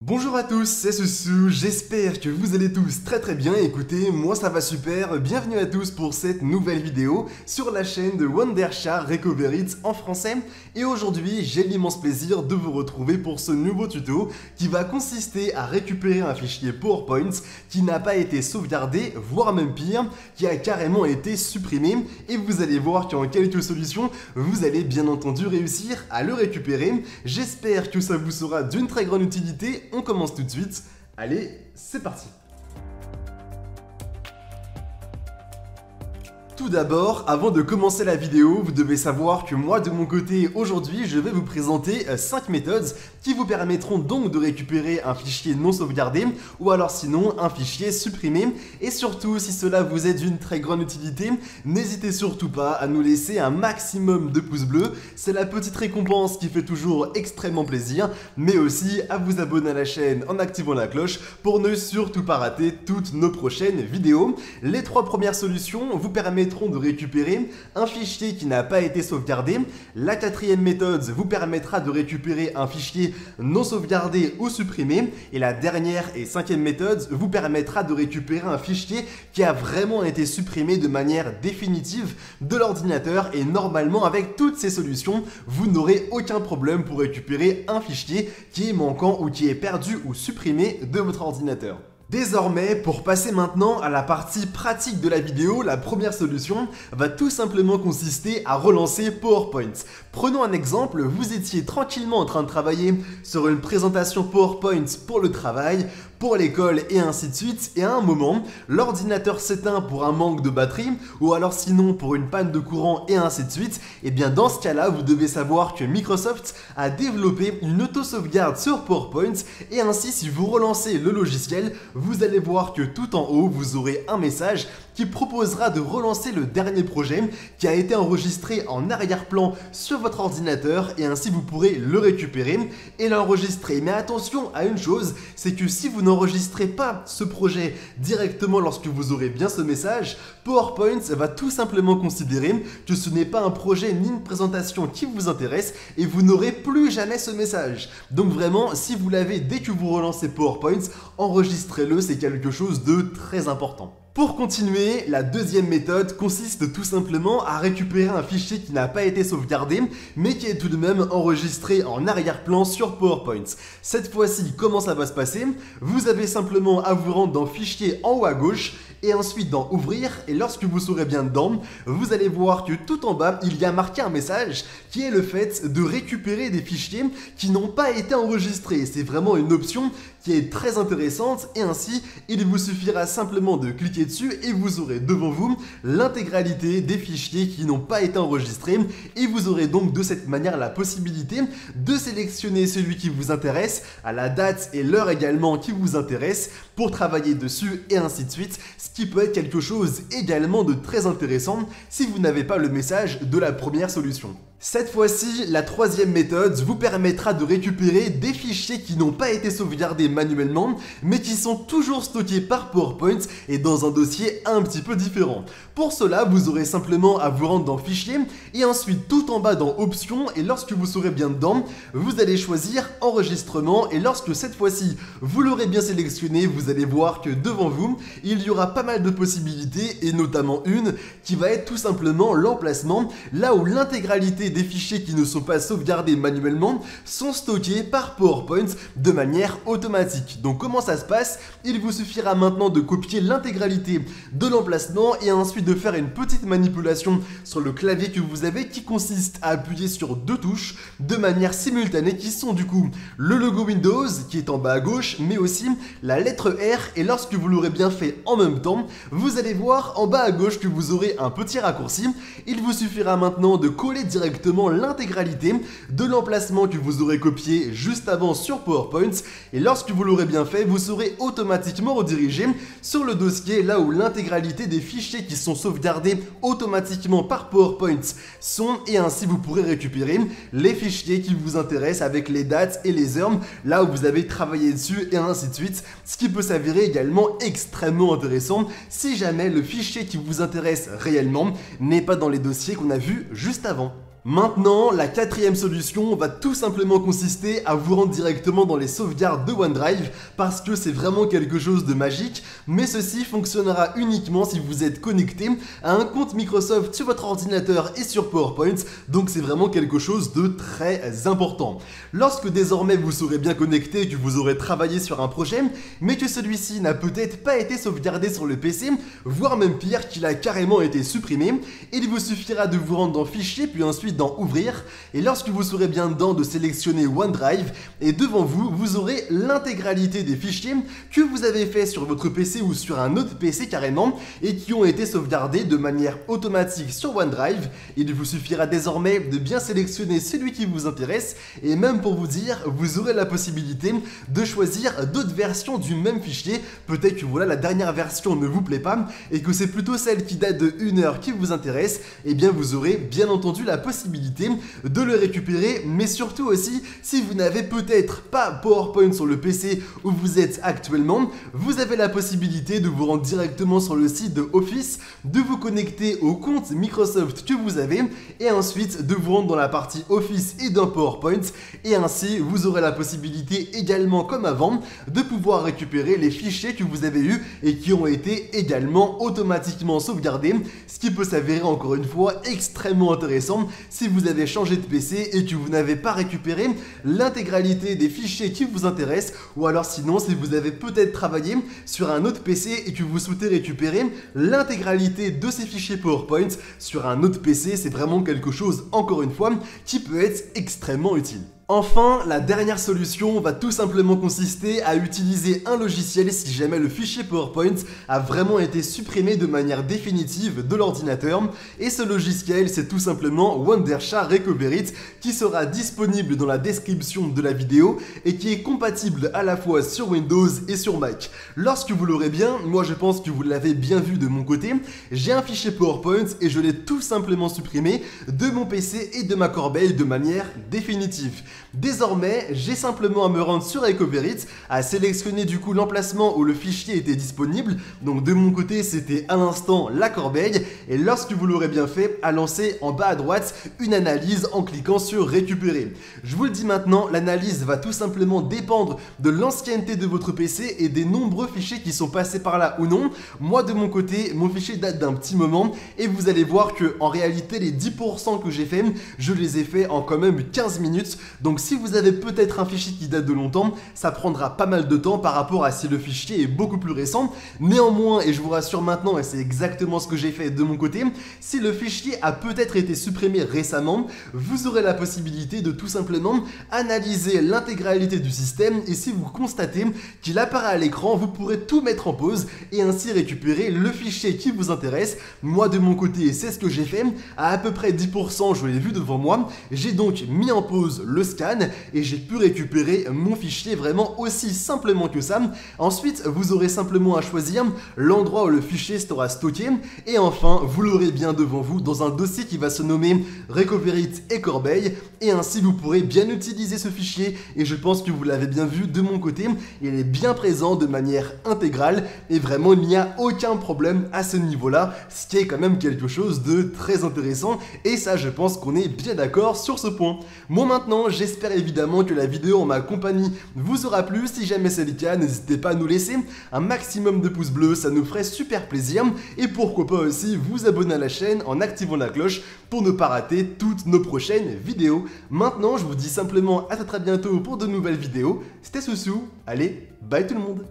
Bonjour à tous, c'est Soussou, j'espère que vous allez tous très bien. Écoutez, moi ça va super, bienvenue à tous pour cette nouvelle vidéo sur la chaîne de Wondershare Recover It en français. Et aujourd'hui, j'ai l'immense plaisir de vous retrouver pour ce nouveau tuto qui va consister à récupérer un fichier PowerPoint qui n'a pas été sauvegardé, voire même pire, qui a carrément été supprimé. Et vous allez voir qu'en quelques solutions, vous allez bien entendu réussir à le récupérer. J'espère que ça vous sera d'une très grande utilité. On commence tout de suite. Allez, c'est parti. Tout d'abord, avant de commencer la vidéo, vous devez savoir que moi de mon côté, aujourd'hui, je vais vous présenter 5 méthodes qui vous permettront donc de récupérer un fichier non sauvegardé ou alors sinon un fichier supprimé. Et surtout, si cela vous est d'une très grande utilité, n'hésitez surtout pas à nous laisser un maximum de pouces bleus. C'est la petite récompense qui fait toujours extrêmement plaisir, mais aussi à vous abonner à la chaîne en activant la cloche pour ne surtout pas rater toutes nos prochaines vidéos. Les 3 premières solutions vous permettront de récupérer un fichier qui n'a pas été sauvegardé. La 4e méthode vous permettra de récupérer un fichier non sauvegardé ou supprimé. Et la dernière et 5e méthode vous permettra de récupérer un fichier qui a vraiment été supprimé de manière définitive de l'ordinateur. Et normalement, avec toutes ces solutions, vous n'aurez aucun problème pour récupérer un fichier qui est manquant ou qui est perdu ou supprimé de votre ordinateur. Désormais, pour passer maintenant à la partie pratique de la vidéo, la première solution va tout simplement consister à relancer PowerPoint. Prenons un exemple, vous étiez tranquillement en train de travailler sur une présentation PowerPoint pour le travail, pour l'école et ainsi de suite, et à un moment, l'ordinateur s'éteint pour un manque de batterie, ou alors sinon pour une panne de courant et ainsi de suite. Et bien dans ce cas-là, vous devez savoir que Microsoft a développé une auto-sauvegarde sur PowerPoint, et ainsi si vous relancez le logiciel, vous allez voir que tout en haut, vous aurez un message qui proposera de relancer le dernier projet qui a été enregistré en arrière-plan sur votre ordinateur et ainsi vous pourrez le récupérer et l'enregistrer. Mais attention à une chose, c'est que si vous n'enregistrez pas ce projet directement lorsque vous aurez bien ce message, PowerPoint va tout simplement considérer que ce n'est pas un projet ni une présentation qui vous intéresse et vous n'aurez plus jamais ce message. Donc vraiment, si vous l'avez dès que vous relancez PowerPoint, enregistrez-le, c'est quelque chose de très important. Pour continuer, la 2e méthode consiste tout simplement à récupérer un fichier qui n'a pas été sauvegardé, mais qui est tout de même enregistré en arrière-plan sur PowerPoint. Cette fois-ci, comment ça va se passer? Vous avez simplement à vous rendre dans Fichier en haut à gauche, et ensuite dans Ouvrir, et lorsque vous serez bien dedans, vous allez voir que tout en bas, il y a marqué un message qui est le fait de récupérer des fichiers qui n'ont pas été enregistrés. C'est vraiment une option qui est très intéressante et ainsi, il vous suffira simplement de cliquer dessus et vous aurez devant vous l'intégralité des fichiers qui n'ont pas été enregistrés et vous aurez donc de cette manière la possibilité de sélectionner celui qui vous intéresse à la date et l'heure également qui vous intéresse pour travailler dessus et ainsi de suite, ce qui peut être quelque chose également de très intéressant si vous n'avez pas le message de la première solution. Cette fois-ci, la 3e méthode vous permettra de récupérer des fichiers qui n'ont pas été sauvegardés manuellement, mais qui sont toujours stockés par PowerPoint et dans un dossier un petit peu différent. Pour cela, vous aurez simplement à vous rendre dans Fichier et ensuite tout en bas dans Options et lorsque vous serez bien dedans, vous allez choisir Enregistrement et lorsque cette fois-ci, vous l'aurez bien sélectionné, vous allez voir que devant vous, il y aura pas mal de possibilités et notamment une qui va être tout simplement l'emplacement, là où l'intégralité des fichiers qui ne sont pas sauvegardés manuellement sont stockés par PowerPoint de manière automatique. Donc comment ça se passe? Il vous suffira maintenant de copier l'intégralité de l'emplacement et ensuite de faire une petite manipulation sur le clavier que vous avez qui consiste à appuyer sur 2 touches de manière simultanée qui sont du coup le logo Windows qui est en bas à gauche mais aussi la lettre R et lorsque vous l'aurez bien fait en même temps, vous allez voir en bas à gauche que vous aurez un petit raccourci. Il vous suffira maintenant de coller directement l'intégralité de l'emplacement que vous aurez copié juste avant sur PowerPoint et lorsque vous l'aurez bien fait, vous serez automatiquement redirigé sur le dossier là où l'intégralité des fichiers qui sont sauvegardés automatiquement par PowerPoint sont et ainsi vous pourrez récupérer les fichiers qui vous intéressent avec les dates et les heures là où vous avez travaillé dessus et ainsi de suite, ce qui peut s'avérer également extrêmement intéressant si jamais le fichier qui vous intéresse réellement n'est pas dans les dossiers qu'on a vus juste avant. Maintenant, la quatrième solution va tout simplement consister à vous rendre directement dans les sauvegardes de OneDrive parce que c'est vraiment quelque chose de magique, mais ceci fonctionnera uniquement si vous êtes connecté à un compte Microsoft sur votre ordinateur et sur PowerPoint, donc c'est vraiment quelque chose de très important. Lorsque désormais vous serez bien connecté, que vous aurez travaillé sur un projet, mais que celui-ci n'a peut-être pas été sauvegardé sur le PC, voire même pire qu'il a carrément été supprimé, il vous suffira de vous rendre dans Fichier puis ensuite dans Ouvrir, et lorsque vous serez bien dedans de sélectionner OneDrive, et devant vous, vous aurez l'intégralité des fichiers que vous avez fait sur votre PC ou sur un autre PC carrément, et qui ont été sauvegardés de manière automatique sur OneDrive. Il vous suffira désormais de bien sélectionner celui qui vous intéresse, et même pour vous dire, vous aurez la possibilité de choisir d'autres versions du même fichier. Peut-être que voilà, la dernière version ne vous plaît pas, et que c'est plutôt celle qui date de 1 heure qui vous intéresse, et bien vous aurez bien entendu la possibilité de le récupérer, mais surtout aussi, si vous n'avez peut-être pas PowerPoint sur le PC où vous êtes actuellement, vous avez la possibilité de vous rendre directement sur le site de Office, de vous connecter au compte Microsoft que vous avez, et ensuite de vous rendre dans la partie Office et dans PowerPoint, et ainsi vous aurez la possibilité également comme avant de pouvoir récupérer les fichiers que vous avez eus et qui ont été également automatiquement sauvegardés, ce qui peut s'avérer encore une fois extrêmement intéressant si vous avez changé de PC et que vous n'avez pas récupéré l'intégralité des fichiers qui vous intéressent, ou alors sinon si vous avez peut-être travaillé sur un autre PC et que vous souhaitez récupérer l'intégralité de ces fichiers PowerPoint sur un autre PC, c'est vraiment quelque chose, encore une fois, qui peut être extrêmement utile. Enfin, la dernière solution va tout simplement consister à utiliser un logiciel si jamais le fichier PowerPoint a vraiment été supprimé de manière définitive de l'ordinateur, et ce logiciel c'est tout simplement Wondershare Recovery qui sera disponible dans la description de la vidéo et qui est compatible à la fois sur Windows et sur Mac. Lorsque vous l'aurez bien, moi je pense que vous l'avez bien vu de mon côté, j'ai un fichier PowerPoint et je l'ai tout simplement supprimé de mon PC et de ma corbeille de manière définitive. Désormais, j'ai simplement à me rendre sur Recovery, à sélectionner du coup l'emplacement où le fichier était disponible. Donc de mon côté, c'était à l'instant la corbeille. Et lorsque vous l'aurez bien fait, à lancer en bas à droite une analyse en cliquant sur Récupérer. Je vous le dis maintenant, l'analyse va tout simplement dépendre de l'ancienneté de votre PC et des nombreux fichiers qui sont passés par là ou non. Moi de mon côté, mon fichier date d'un petit moment et vous allez voir que en réalité les 10% que j'ai fait, je les ai fait en quand même 15 minutes. Donc si vous avez peut-être un fichier qui date de longtemps, ça prendra pas mal de temps par rapport à si le fichier est beaucoup plus récent. Néanmoins, et je vous rassure maintenant, et c'est exactement ce que j'ai fait de mon côté, si le fichier a peut-être été supprimé récemment, vous aurez la possibilité de tout simplement analyser l'intégralité du système, et si vous constatez qu'il apparaît à l'écran, vous pourrez tout mettre en pause et ainsi récupérer le fichier qui vous intéresse. Moi de mon côté, c'est ce que j'ai fait, à peu près 10%, je l'ai vu devant moi, j'ai donc mis en pause le scan et j'ai pu récupérer mon fichier vraiment aussi simplement que ça. Ensuite, vous aurez simplement à choisir l'endroit où le fichier sera stocké et enfin, vous l'aurez bien devant vous dans un dossier qui va se nommer Recovery et Corbeille, et ainsi vous pourrez bien utiliser ce fichier, et je pense que vous l'avez bien vu de mon côté, il est bien présent de manière intégrale et vraiment il n'y a aucun problème à ce niveau-là, ce qui est quand même quelque chose de très intéressant, et ça je pense qu'on est bien d'accord sur ce point. Moi maintenant, j'espère évidemment que la vidéo en ma compagnie vous aura plu. Si jamais c'est le cas, n'hésitez pas à nous laisser un maximum de pouces bleus, ça nous ferait super plaisir, et pourquoi pas aussi vous abonner à la chaîne en activant la cloche pour ne pas rater toutes nos prochaines vidéos. Maintenant, je vous dis simplement à très bientôt pour de nouvelles vidéos. C'était Soussou, allez, bye tout le monde.